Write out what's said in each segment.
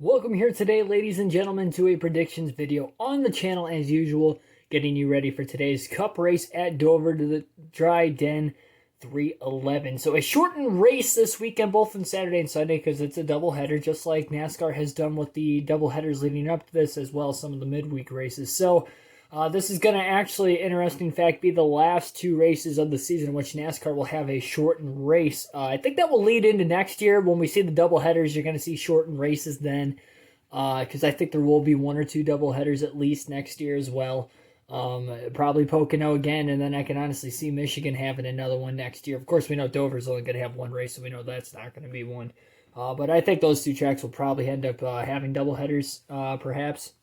Welcome here today, ladies and gentlemen, to a predictions video on the channel as usual, getting you ready for today's Cup race at Dover to the Dry Den 311. So a shortened race this weekend, both on Saturday and Sunday, because it's a doubleheader, just like NASCAR has done with the doubleheaders leading up to this, as well as some of the midweek races. So this is going to actually, interesting fact, be the last two races of the season in which NASCAR will have a shortened race. I think that will lead into next year. When we see the doubleheaders, you're going to see shortened races then, because I think there will be one or two doubleheaders at least next year as well. Probably Pocono again, and then I can honestly see Michigan having another one next year. Of course, we know Dover's only going to have one race, so we know that's not going to be one. But I think those two tracks will probably end up having doubleheaders, perhaps.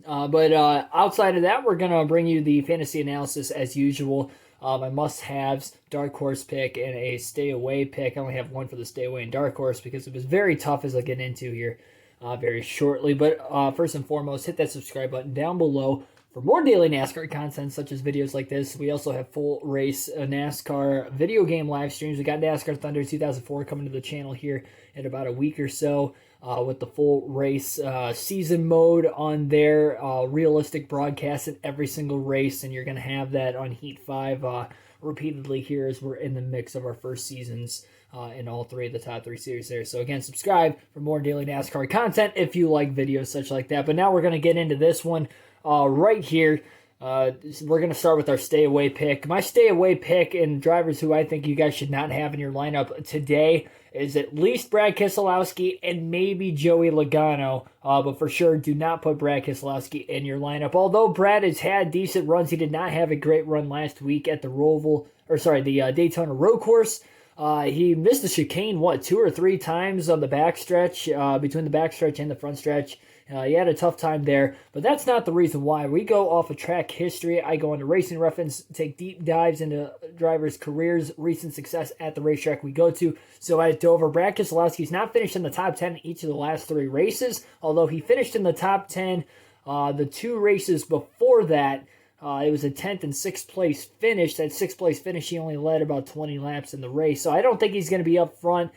But outside of that, we're going to bring you the fantasy analysis as usual. My must-haves, dark horse pick, and a stay-away pick. I only have one for the stay-away and dark horse because it was very tough, as I get into here very shortly. But first and foremost, hit that subscribe button down below for more daily NASCAR content, such as videos like this. We also have full race NASCAR video game live streams. We got NASCAR Thunder 2004 coming to the channel here in about a week or so. With the full race season mode on there, realistic broadcast in every single race, and you're going to have that on Heat 5 repeatedly here as we're in the mix of our first seasons in all three of the top three series there. So again, subscribe for more daily NASCAR content if you like videos such like that. But now we're going to get into this one right here. We're going to start with our stay-away pick. My stay-away pick and drivers who I think you guys should not have in your lineup today is at least Brad Keselowski and maybe Joey Logano. But for sure, do not put Brad Keselowski in your lineup. Although Brad has had decent runs, he did not have a great run last week at the Daytona Road Course. He missed the chicane, two or three times on the backstretch, between the backstretch and the front stretch. He had a tough time there, but that's not the reason why. We go off of track history. I go into Racing Reference, take deep dives into drivers' careers, recent success at the racetrack we go to. So at Dover, Brad Keselowski's not finished in the top 10 in each of the last three races, although he finished in the top 10 the two races before that. It was a 10th and 6th place finish. That 6th place finish, he only led about 20 laps in the race. So I don't think he's going to be up front.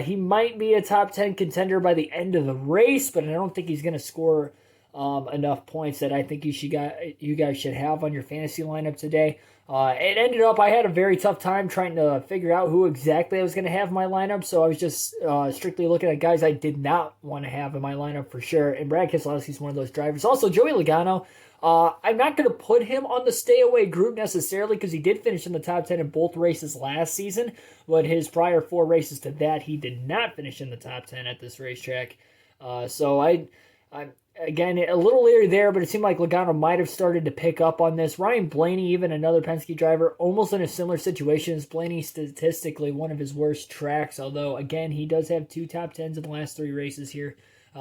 He might be a top 10 contender by the end of the race, but I don't think he's going to score enough points that I think you guys should have on your fantasy lineup today. It ended up, I had a very tough time trying to figure out who exactly I was going to have in my lineup, so I was just strictly looking at guys I did not want to have in my lineup for sure, and Brad Keselowski's one of those drivers. Also, Joey Logano, I'm not going to put him on the stay-away group necessarily because he did finish in the top 10 in both races last season, but his prior four races to that, he did not finish in the top 10 at this racetrack. So I'm again, a little leery there, but it seemed like Logano might have started to pick up on this. Ryan Blaney, even another Penske driver, almost in a similar situation as Blaney, statistically one of his worst tracks, although, again, he does have two top 10s in the last three races here.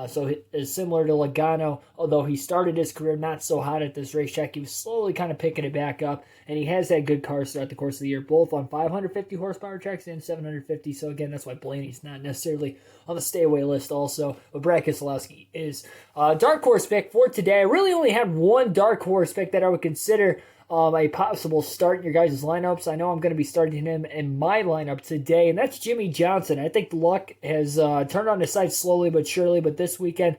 So it is similar to Logano, although he started his career not so hot at this racetrack. He was slowly kind of picking it back up, and he has had good cars throughout the course of the year, both on 550 horsepower tracks and 750. So again, that's why Blaney's not necessarily on the stay-away list also, but Brad Keselowski is. Dark horse pick for today. I really only had one dark horse pick that I would consider a possible start in your guys' lineups. I know I'm going to be starting him in my lineup today, and that's Jimmie Johnson. I think luck has turned on his side slowly but surely, but this weekend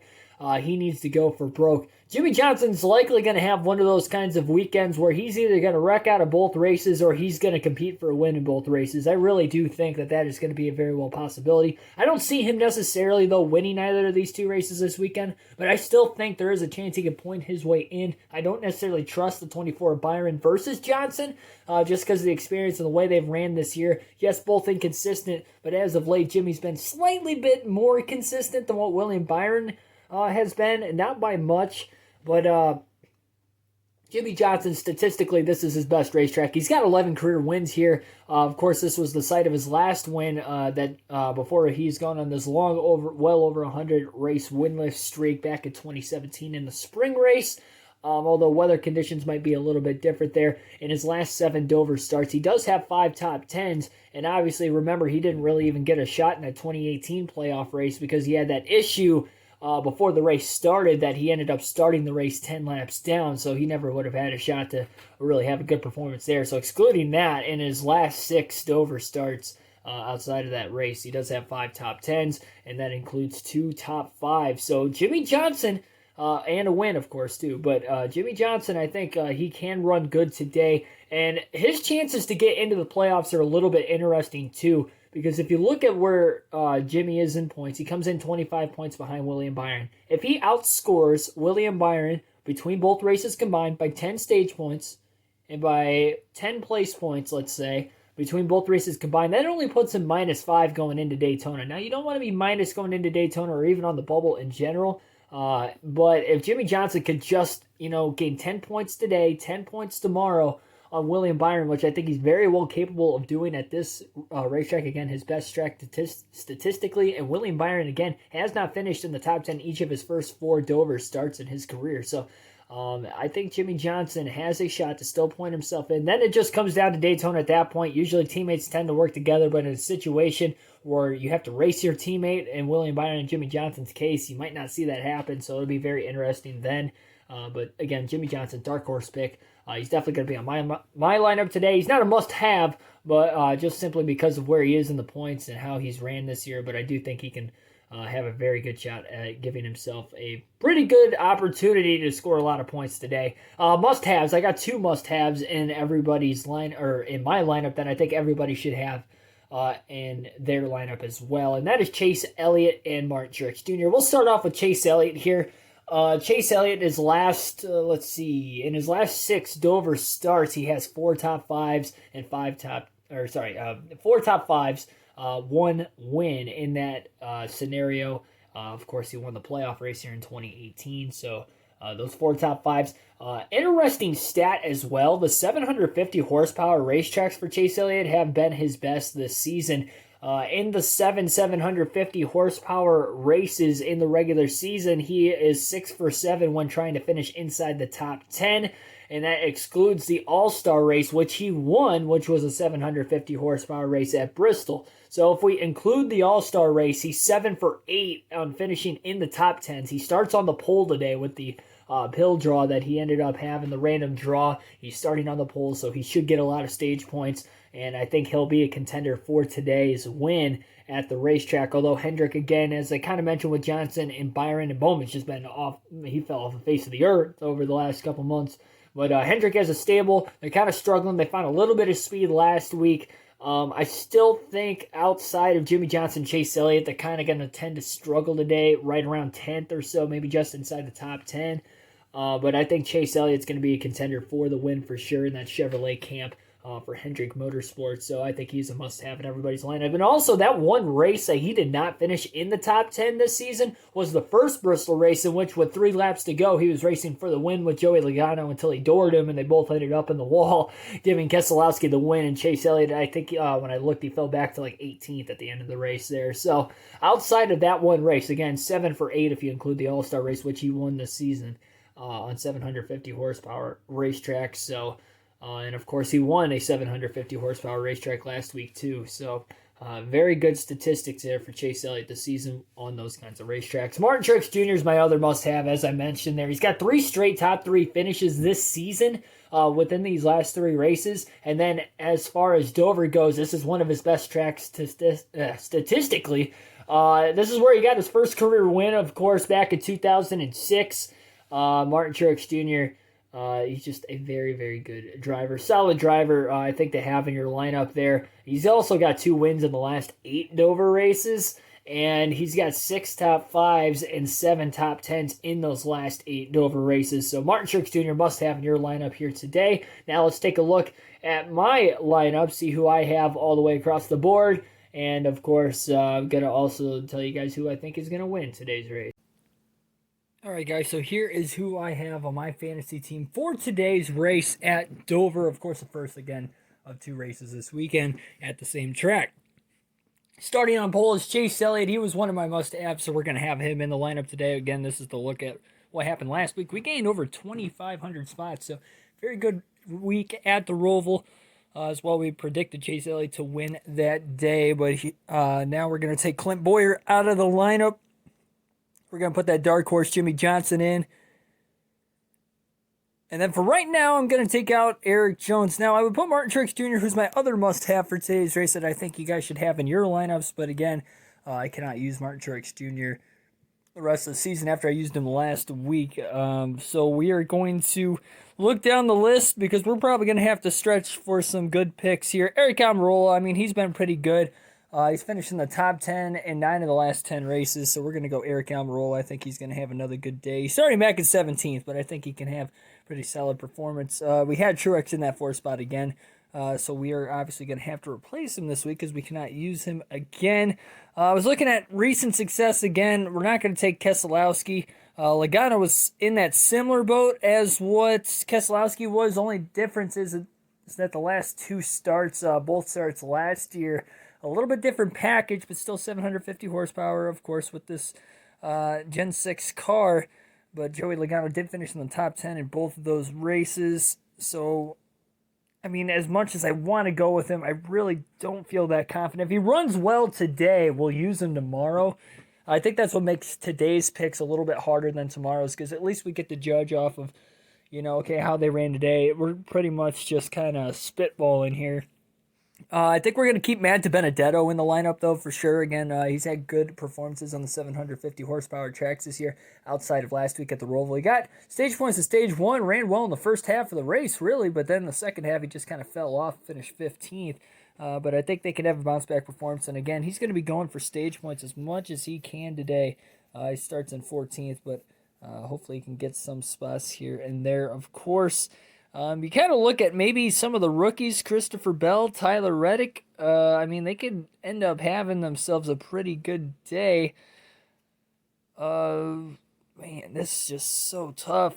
he needs to go for broke. Jimmie Johnson's likely going to have one of those kinds of weekends where he's either going to wreck out of both races or he's going to compete for a win in both races. I really do think that is going to be a very well possibility. I don't see him necessarily, though, winning either of these two races this weekend, but I still think there is a chance he can point his way in. I don't necessarily trust the 24 Byron versus Johnson just because of the experience and the way they've ran this year. Yes, both inconsistent, but as of late, Jimmy's been slightly bit more consistent than what William Byron has been, not by much, but Jimmie Johnson, statistically, this is his best racetrack. He's got 11 career wins here. Of course, this was the site of his last win before he's gone on this well over 100 race winless streak back in 2017 in the spring race. Although weather conditions might be a little bit different there. In his last 7 Dover starts, he does have 5 top 10s, and obviously, remember, he didn't really even get a shot in that 2018 playoff race because he had that issue before the race started that he ended up starting the race 10 laps down, so he never would have had a shot to really have a good performance there. So excluding that, in his last 6 Dover starts, outside of that race. He does have 5 top 10s, and that includes 2 top 5s. So Jimmy Johnson, and a win, of course, too. But Jimmy Johnson, I think he can run good today. And his chances to get into the playoffs are a little bit interesting, too. Because if you look at where Jimmy is in points, he comes in 25 points behind William Byron. If he outscores William Byron between both races combined by 10 stage points and by 10 place points, let's say, between both races combined, that only puts him -5 going into Daytona. Now, you don't want to be minus going into Daytona or even on the bubble in general. But if Jimmy Johnson could just, gain 10 points today, 10 points tomorrow on William Byron, which I think he's very well capable of doing at this racetrack. Again, his best track statistically. And William Byron, again, has not finished in the top 10 each of his first 4 Dover starts in his career. So I think Jimmy Johnson has a shot to still point himself in. Then it just comes down to Daytona at that point. Usually teammates tend to work together, but in a situation where you have to race your teammate, in William Byron and Jimmy Johnson's case, you might not see that happen, so it'll be very interesting then. But again, Jimmy Johnson, dark horse pick. He's definitely going to be on my lineup today. He's not a must-have, but just simply because of where he is in the points and how he's ran this year. But I do think he can have a very good shot at giving himself a pretty good opportunity to score a lot of points today. Must-haves. I got 2 must-haves in everybody's line, or in my lineup, that I think everybody should have in their lineup as well. And that is Chase Elliott and Martin Truex Jr. We'll start off with Chase Elliott here. Chase Elliott, in his last 6 Dover starts, he has 4 top 5s and 4 top 5s, 1 win in that scenario. Of course, he won the playoff race here in 2018, so those 4 top 5s. Interesting stat as well, the 750 horsepower racetracks for Chase Elliott have been his best this season. In the 750 horsepower races in the regular season, he is 6 for 7 when trying to finish inside the top 10, and that excludes the All-Star race, which he won, which was a 750 horsepower race at Bristol. So if we include the All-Star race, he's 7 for 8 on finishing in the top 10s. He starts on the pole today with the pill draw that he ended up having, the random draw. He's starting on the pole, so he should get a lot of stage points. And I think he'll be a contender for today's win at the racetrack. Although Hendrick, again, as I kind of mentioned with Johnson and Byron and Bowman's just been off. He fell off the face of the earth over the last couple months. But Hendrick has a stable. They're kind of struggling. They found a little bit of speed last week. I still think outside of Jimmy Johnson, Chase Elliott, they're kind of going to tend to struggle today, right around 10th or so, maybe just inside the top 10. But I think Chase Elliott's going to be a contender for the win for sure in that Chevrolet camp for Hendrick Motorsports. So I think he's a must-have in everybody's lineup. And also, that one race that he did not finish in the top 10 this season was the first Bristol race, in which with 3 laps to go, he was racing for the win with Joey Logano until he doored him, and they both ended up in the wall, giving Keselowski the win. And Chase Elliott, I think when I looked, he fell back to like 18th at the end of the race there. So outside of that one race, again, 7 for 8 if you include the All-Star race, which he won this season on 750 horsepower racetrack. So and of course, he won a 750 horsepower racetrack last week, too. So, very good statistics there for Chase Elliott this season on those kinds of racetracks. Martin Truex Jr. is my other must-have, as I mentioned there. He's got 3 straight top 3 finishes this season within these last 3 races. And then, as far as Dover goes, this is one of his best tracks statistically. This is where he got his first career win, of course, back in 2006. Martin Truex Jr., he's just a very, very good driver. Solid driver, I think, to have in your lineup there. He's also got 2 wins in the last 8 Dover races, and he's got 6 top 5s and 7 top 10s in those last 8 Dover races. So Martin Truex Jr. must have in your lineup here today. Now let's take a look at my lineup, see who I have all the way across the board, and of course, I'm going to also tell you guys who I think is going to win today's race. Alright guys, so here is who I have on my fantasy team for today's race at Dover. Of course, the first, again, of 2 races this weekend at the same track. Starting on pole is Chase Elliott. He was one of my must-haves, so we're going to have him in the lineup today. Again, this is the look at what happened last week. We gained over 2,500 spots, so very good week at the Roval. As well, we predicted Chase Elliott to win that day, but now we're going to take Clint Boyer out of the lineup. We're going to put that dark horse Jimmy Johnson in. And then for right now, I'm going to take out Eric Jones. Now, I would put Martin Truex Jr., who's my other must-have for today's race that I think you guys should have in your lineups. But again, I cannot use Martin Truex Jr. the rest of the season after I used him last week. So we are going to look down the list because we're probably going to have to stretch for some good picks here. Eric Almirola, I mean, he's been pretty good. He's finished in the top 10 in 9 of the last 10 races, so we're going to go Eric Almirola. I think he's going to have another good day. He's starting back in 17th, but I think he can have pretty solid performance. We had Truex in that 4th spot again, so we are obviously going to have to replace him this week because we cannot use him again. I was looking at recent success again. We're not going to take Keselowski. Logano was in that similar boat as what Keselowski was. The only difference is that the last 2 starts, both starts last year, a little bit different package, but still 750 horsepower, of course, with this Gen 6 car. But Joey Logano did finish in the top 10 in both of those races. So, I mean, as much as I want to go with him, I really don't feel that confident. If he runs well today, we'll use him tomorrow. I think that's what makes today's picks a little bit harder than tomorrow's, because at least we get to judge off of, okay, how they ran today. We're pretty much just kind of spitballing here. I think we're going to keep Matt DiBenedetto in the lineup, though, for sure. Again, he's had good performances on the 750 horsepower tracks this year outside of last week at the Roval. He got stage points in stage 1, ran well in the first half of the race, really, but then the second half he just kind of fell off, finished 15th. But I think they can have a bounce-back performance. And again, he's going to be going for stage points as much as he can today. He starts in 14th, but hopefully he can get some spots here and there, of course. You kind of look at maybe some of the rookies, Christopher Bell, Tyler Reddick. I mean, they could end up having themselves a pretty good day. Man, this is just so tough.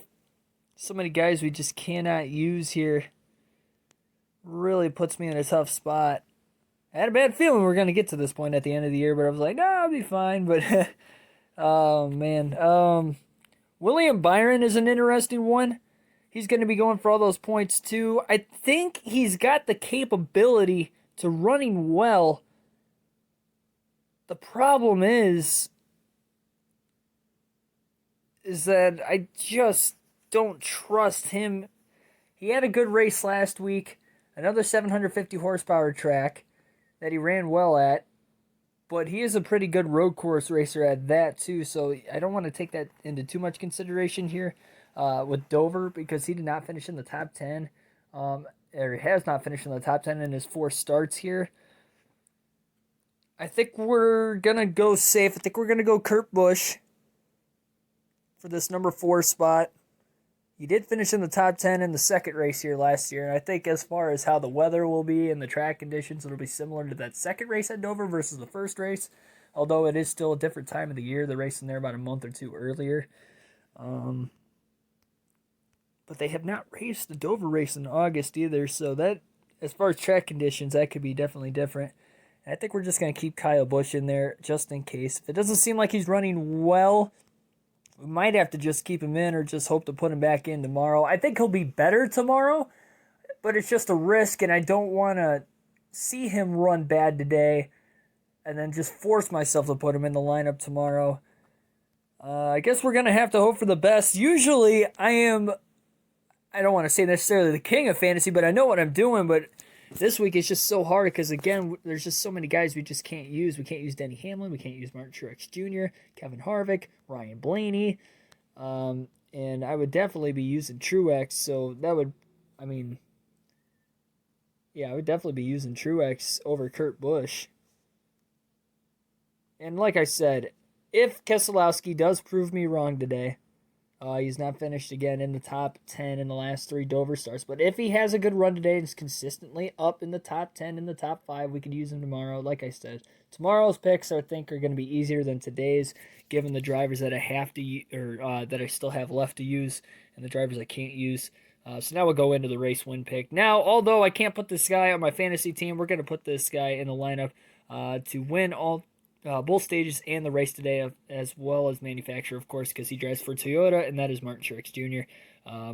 So many guys we just cannot use here. Really puts me in a tough spot. I had a bad feeling we were going to get to this point at the end of the year, but I was like, no, I'll be fine. But, oh, man. William Byron is an interesting one. He's going to be going for all those points, too. I think he's got the capability to running well. The problem is that I just don't trust him. He had a good race last week. Another 750 horsepower track that he ran well at. But he is a pretty good road course racer at that, too. So I don't want to take that into too much consideration here. With Dover, because he did not finish in the top 10, or he has not finished in the top 10 in his 4 starts here. I think we're going to go safe. I think we're going to go Kurt Busch for this number 4 spot. He did finish in the top 10 in the second race here last year, and I think as far as how the weather will be and the track conditions, it'll be similar to that second race at Dover versus the first race, although it is still a different time of the year. They're racing there about a month or 2 earlier. But they have not raced the Dover race in August either, so that, as far as track conditions, that could be definitely different. And I think we're just going to keep Kyle Busch in there just in case. If it doesn't seem like he's running well, we might have to just keep him in or just hope to put him back in tomorrow. I think he'll be better tomorrow, but it's just a risk, and I don't want to see him run bad today and then just force myself to put him in the lineup tomorrow. I guess we're going to have to hope for the best. Usually, I don't want to say necessarily the king of fantasy, but I know what I'm doing. But this week it's just so hard because, again, there's just so many guys we just can't use. We can't use Denny Hamlin. We can't use Martin Truex Jr., Kevin Harvick, Ryan Blaney. And I would definitely be using Truex. So that would, I would definitely be using Truex over Kurt Busch. And like I said, if Keselowski does prove me wrong today, he's not finished again in the top 10 in the last 3 Dover starts. But if he has a good run today and is consistently up in the top 10, in the top 5, we could use him tomorrow. Like I said, tomorrow's picks I think are going to be easier than today's, given the drivers that I have to that I still have left to use and the drivers I can't use. So now we'll go into the race win pick. Now, although I can't put this guy on my fantasy team, we're going to put this guy in the lineup to win both stages and the race today, as well as manufacturer, of course, because he drives for Toyota, and that is Martin Truex Jr.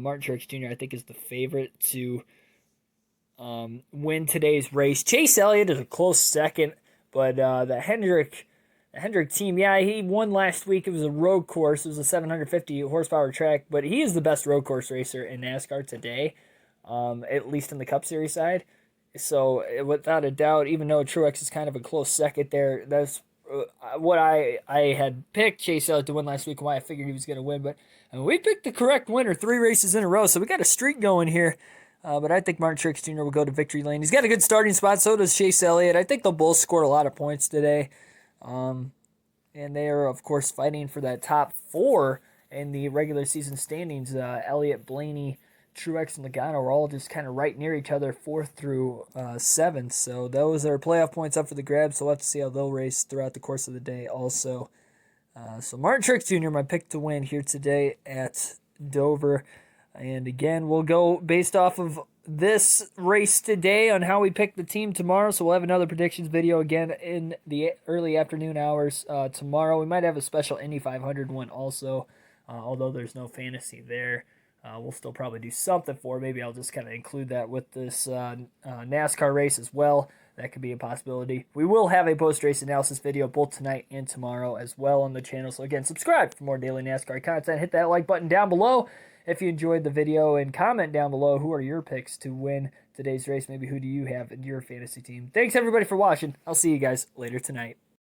Martin Truex Jr., I think, is the favorite to win today's race. Chase Elliott is a close second, but the Hendrick Hendrick team, yeah, he won last week. It was a road course. It was a 750 horsepower track, but he is the best road course racer in NASCAR today, at least in the Cup Series side. So without a doubt, even though Truex is kind of a close second there, that's what I had picked Chase Elliott to win last week and why I figured he was going to win. But we picked the correct winner 3 races in a row, so we got a streak going here. But I think Martin Truex Jr. will go to victory lane. He's got a good starting spot, so does Chase Elliott. I think they'll both score a lot of points today. And they are, of course, fighting for that top 4 in the regular season standings. Elliott, Blaney, Truex, and Logano are all just kind of right near each other, 4th through 7th. So those are playoff points up for the grabs. So we'll have to see how they'll race throughout the course of the day also. So Martin Truex Jr., my pick to win here today at Dover. And again, we'll go based off of this race today on how we pick the team tomorrow. So we'll have another predictions video again in the early afternoon hours tomorrow. We might have a special Indy 500 one also, although there's no fantasy there. We'll still probably do something for it. Maybe I'll just kind of include that with this NASCAR race as well. That could be a possibility. We will have a post-race analysis video both tonight and tomorrow as well on the channel. So again, subscribe for more daily NASCAR content. Hit that like button down below if you enjoyed the video, and comment down below who are your picks to win today's race. Maybe who do you have in your fantasy team. Thanks everybody for watching. I'll see you guys later tonight.